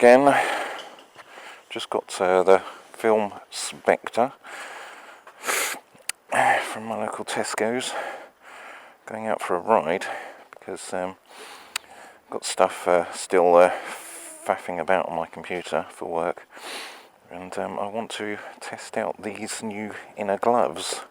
again. Just got the film Spectre from my local Tesco's. Going out for a ride because I've got stuff still faffing about on my computer for work, and I want to test out these new inner gloves,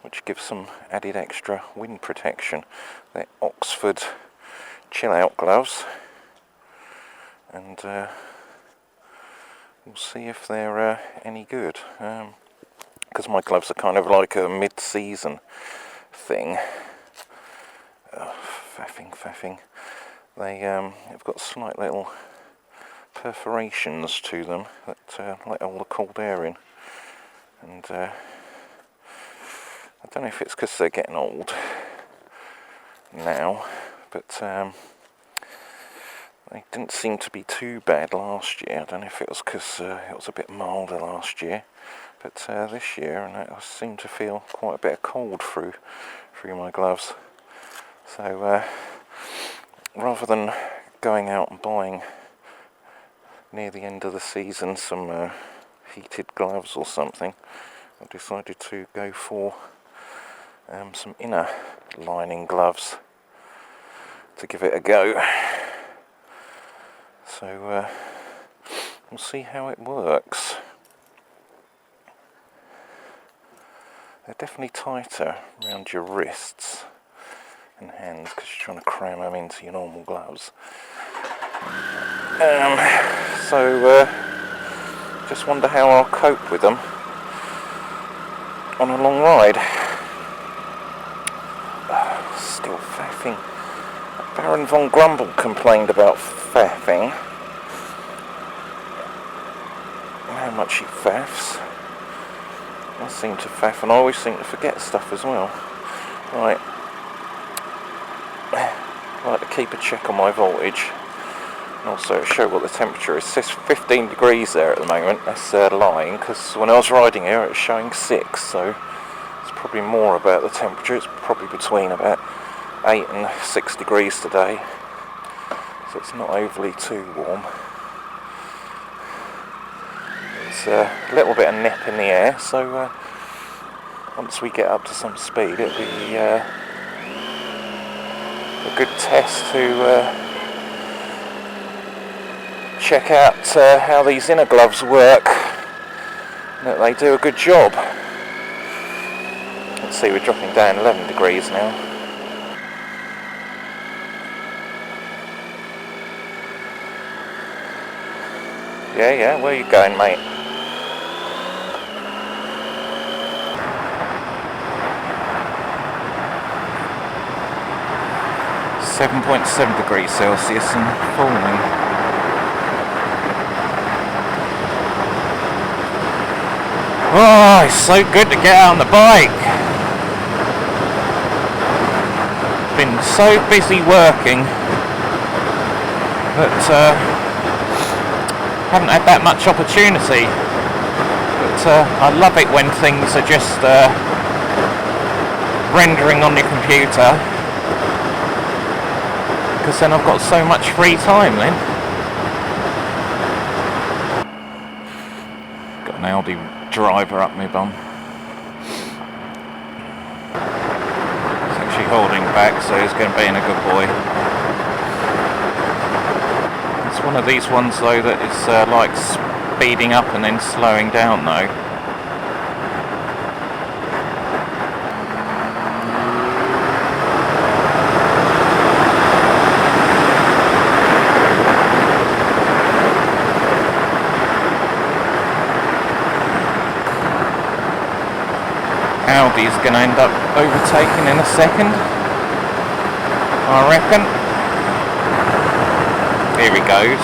which give some added extra wind protection. They're Oxford ChillOut gloves, and we'll see if they're any good, because my gloves are kind of like a mid-season thing. Faffing. They have got slight little perforations to them that let all the cold air in, and I don't know if it's because they're getting old now, but they didn't seem to be too bad last year. I don't know if it was because it was a bit milder last year, but this year, and I seem to feel quite a bit of cold through my gloves. So rather than going out and buying near the end of the season some heated gloves or something, I decided to go for some inner lining gloves to give it a go. So we'll see how it works. They're definitely tighter around your wrists and hands because you're trying to cram them into your normal gloves. So just wonder how I'll cope with them on a long ride. Still faffing. Baron von Grumble complained about faffing. How much he faffs. I seem to faff, and I always seem to forget stuff as well. Right. I like to keep a check on my voltage, and also show what the temperature is. It says 15 degrees there at the moment. That's lying, because when I was riding here it was showing 6, so it's probably more about the temperature. It's probably between about 8 and 6 degrees today, so it's not overly too warm. It's a little bit of nip in the air, so once we get up to some speed it'll be a good test to check out how these inner gloves work, that they do a good job. Let's see, we're dropping down 11 degrees now. Yeah, where are you going, mate? .7 degrees Celsius and falling. Oh, it's so good to get out on the bike. Been so busy working that haven't had that much opportunity. But I love it when things are just rendering on your computer, because then I've got so much free time then. Got an Audi driver up my bum. He's actually holding back, so he's going to be in a good boy. It's one of these ones though that is like speeding up and then slowing down though. Audi's going to end up overtaking in a second, I reckon. Here he goes.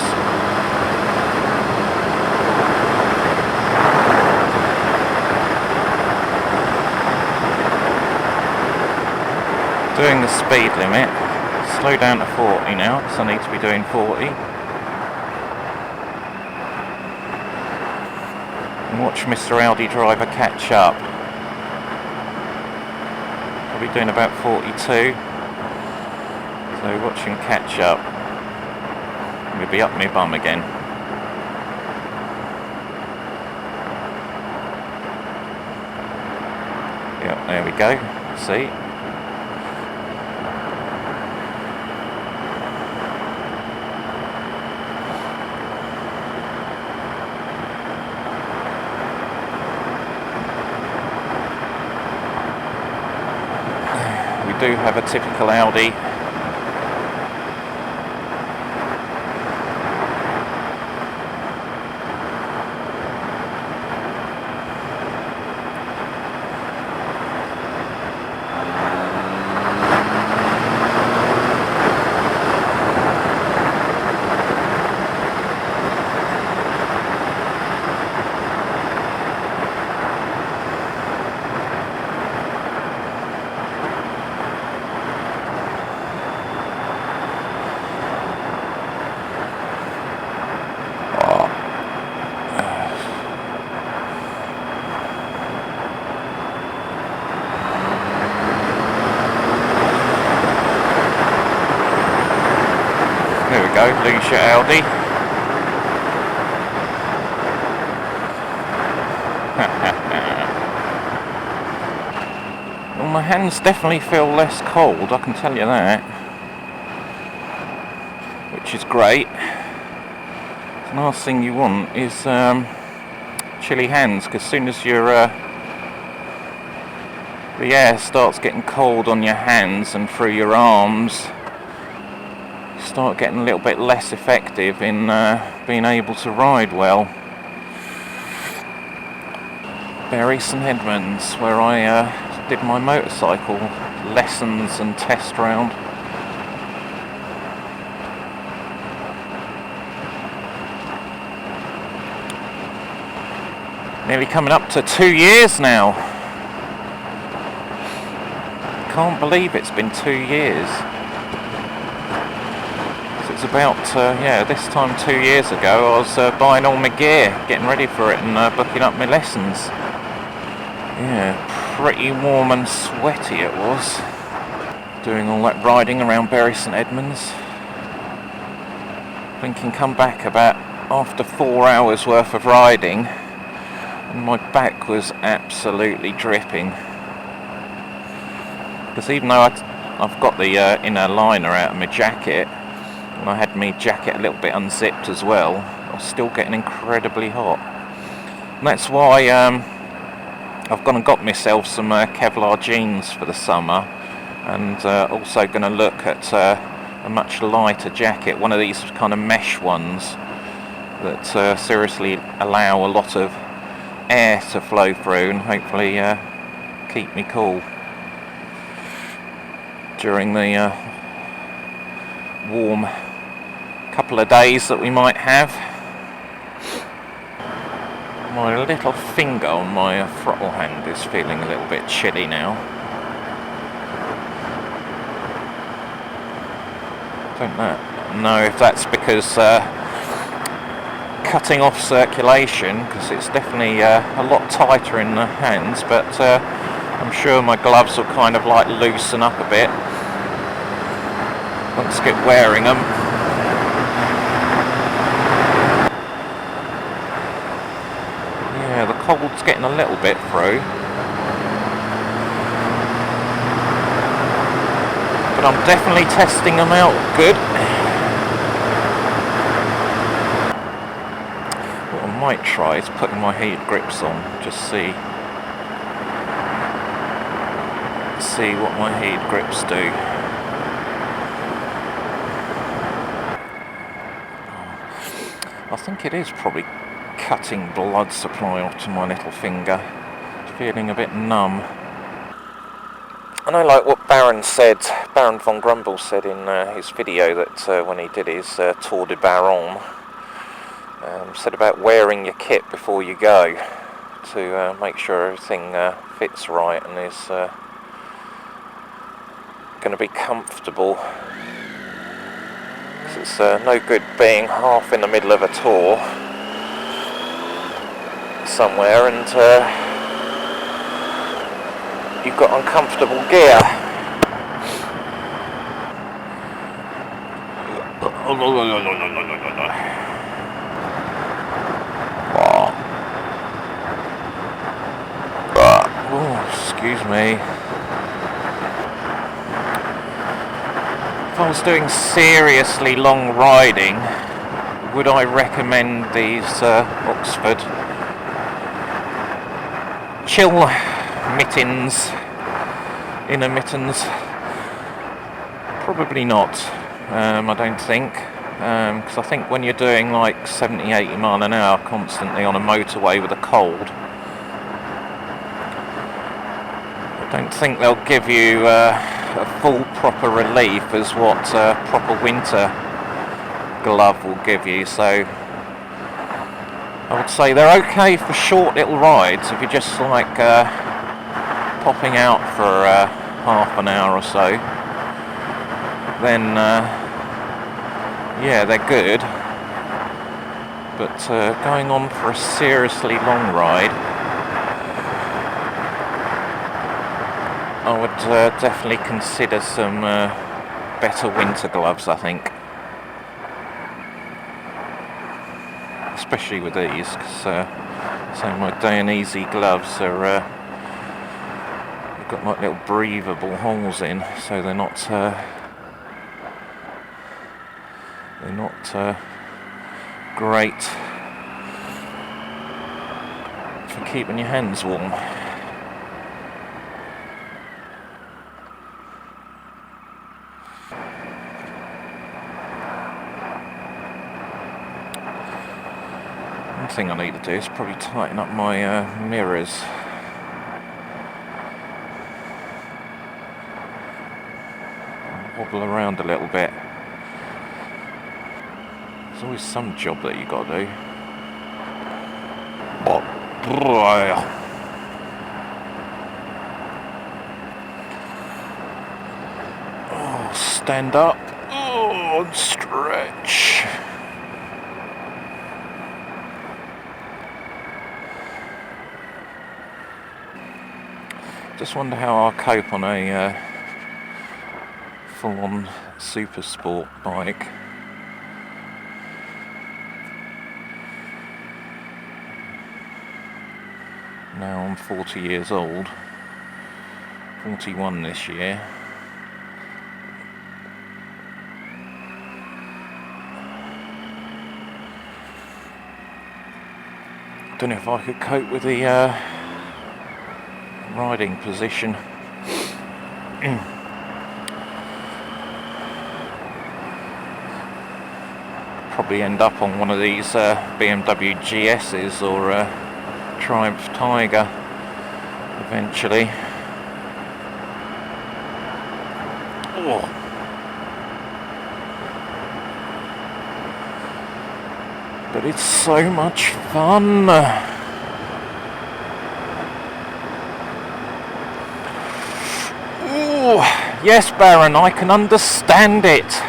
Doing the speed limit. Slow down to 40 now, because I need to be doing 40. And watch Mr. Audi driver catch up. I'll be doing about 42, so watch him catch up. We'll be up my bum again. Yeah, there we go. See? We do have a typical Audi. There we go, lose your Audi. Well, my hands definitely feel less cold, I can tell you that. Which is great. The last thing you want is chilly hands, because as soon as the air starts getting cold on your hands and through your arms, you start getting a little bit less effective in being able to ride well. Bury St Edmunds, where I did my motorcycle lessons and test round. Nearly coming up to 2 years now. Can't believe it's been 2 years. So it's about, this time 2 years ago I was buying all my gear, getting ready for it and booking up my lessons. Yeah, pretty warm and sweaty it was. Doing all that riding around Bury St Edmunds. Thinking come back about after 4 hours worth of riding, and my back was absolutely dripping. Because even though I've got the inner liner out of my jacket, and I had my jacket a little bit unzipped as well, I was still getting incredibly hot. And that's why I've gone and got myself some Kevlar jeans for the summer, and also going to look at a much lighter jacket, one of these kind of mesh ones that seriously allow a lot of air to flow through and hopefully keep me cool during the warm couple of days that we might have. My little finger on my throttle hand is feeling a little bit chilly now. Don't know if that's because cutting off circulation, because it's definitely a lot tighter in the hands, but I'm sure my gloves will kind of like loosen up a bit once I get wearing them. Yeah, the cold's getting a little bit through, but I'm definitely testing them out good. What I might try is putting my heated grips on, just see what my heated grips do. I think it is probably cutting blood supply off to my little finger. It's feeling a bit numb. I know, like what Baron von Grumble said in his video that when he did his Tour de Baron, said about wearing your kit before you go to make sure everything fits right and is going to be comfortable. Because it's no good being half in the middle of a tour somewhere and you've got uncomfortable gear. Oh, excuse me. If I was doing seriously long riding, would I recommend these Oxford chill mittens, inner mittens? Probably not, I don't think, because I think when you're doing like 70-80 mile an hour constantly on a motorway with a cold, I don't think they'll give you a full proper relief as what a proper winter glove will give you. So I would say they're okay for short little rides if you're just like popping out for half an hour or so. Then yeah, they're good. But going on for a seriously long ride, I would definitely consider some better winter gloves, I think. Especially with these, because so my Dainese gloves are they've got like little breathable holes in, so they're not great for keeping your hands warm. One thing I need to do is probably tighten up my mirrors. Wobble around a little bit. There's always some job that you got to do. Oh, stand up. Oh, and stretch. Just wonder how I'll cope on a full-on super sport bike. Now I'm 40 years old, 41 this year. Don't know if I could cope with the riding position. Probably end up on one of these BMW GS's or Triumph Tiger eventually. Oh. But it's so much fun. Ooh, yes, Baron, I can understand it.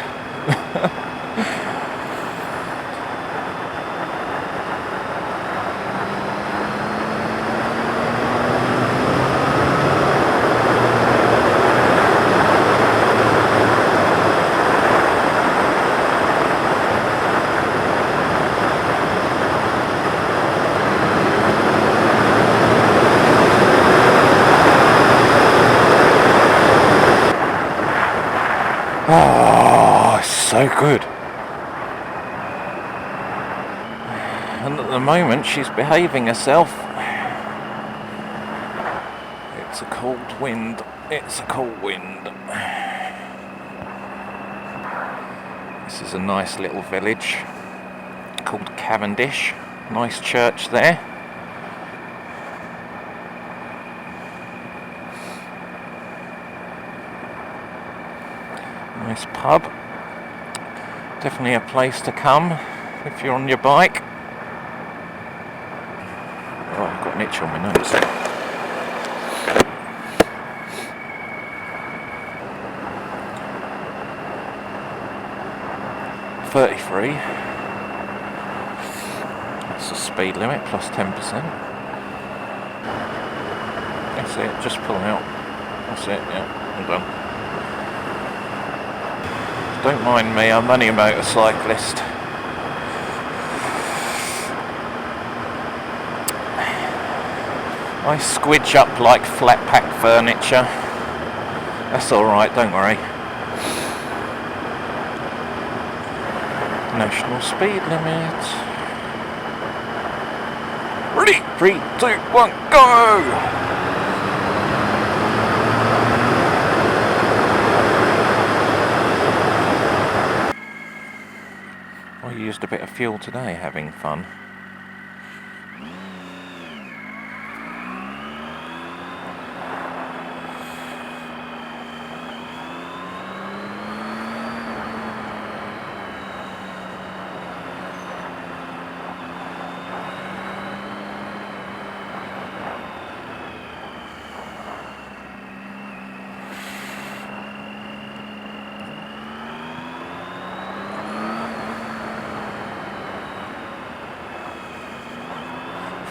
Oh, so good. And at the moment she's behaving herself. It's a cold wind. It's a cold wind. This is a nice little village called Cavendish. Nice church there. Nice pub. Definitely a place to come if you're on your bike. Oh, I've got an itch on my nose. $33. That's the speed limit plus 10%. That's it, just pull out. That's it, yeah, I'm done. Don't mind me, I'm only a motorcyclist. I squidge up like flat pack furniture. That's alright, don't worry. National speed limit. Ready? 3, 2, 1, go! I used a bit of fuel today, having fun.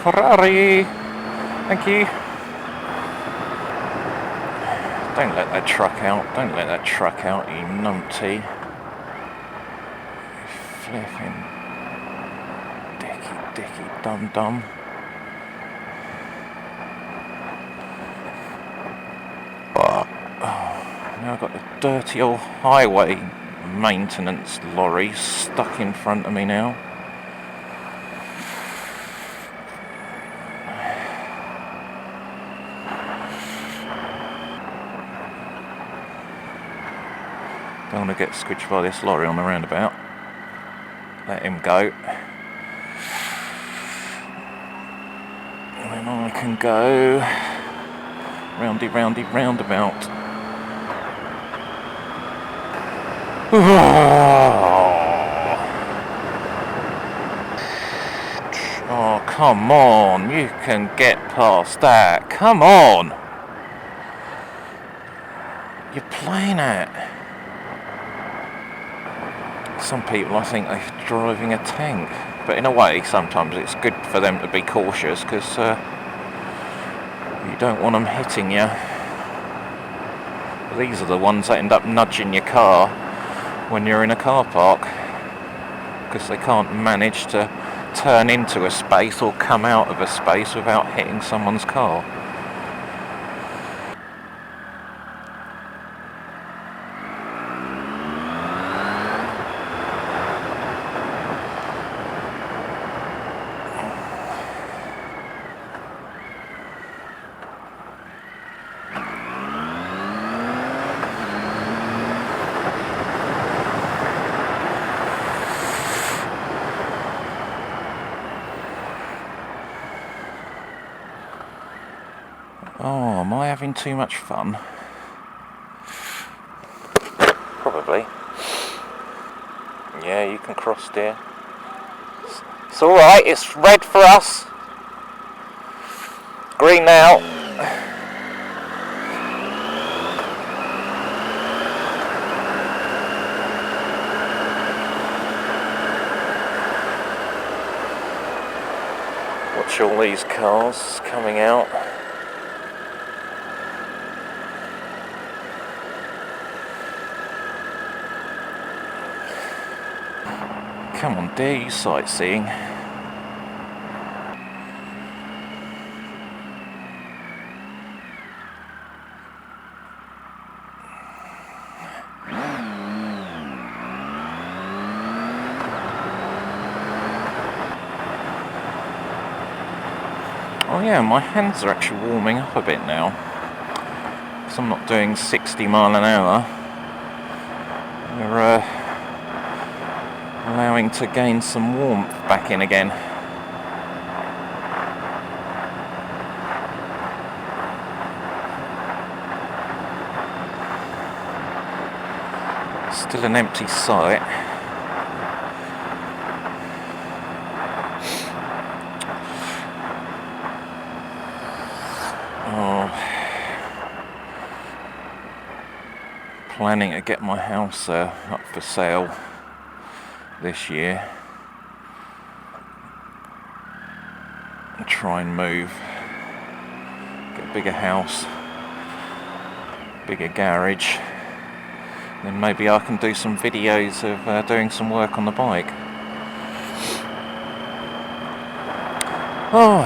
Ferrari! Thank you! Don't let that truck out, don't let that truck out, you numpty. Flipping dicky dum-dum. Oh, now I've got a dirty old highway maintenance lorry stuck in front of me now. Don't want to get squished by this lorry on the roundabout. Let him go. And then I can go roundy roundabout. Oh, come on. You can get past that. Come on. You're playing it. Some people, I think, they're driving a tank, but in a way sometimes it's good for them to be cautious, because you don't want them hitting you. These are the ones that end up nudging your car when you're in a car park, because they can't manage to turn into a space or come out of a space without hitting someone's car. Oh, am I having too much fun? Probably. Yeah, you can cross there. It's alright, it's red for us. Green now. Watch all these cars coming out. Come on, dare you sightseeing? Oh yeah, my hands are actually warming up a bit now, because I'm not doing 60 mile an hour. They're allowing to gain some warmth back in again. Still an empty site. Oh, planning to get my house up for sale this year and try and move, get a bigger house, bigger garage, then maybe I can do some videos of doing some work on the bike. Oh,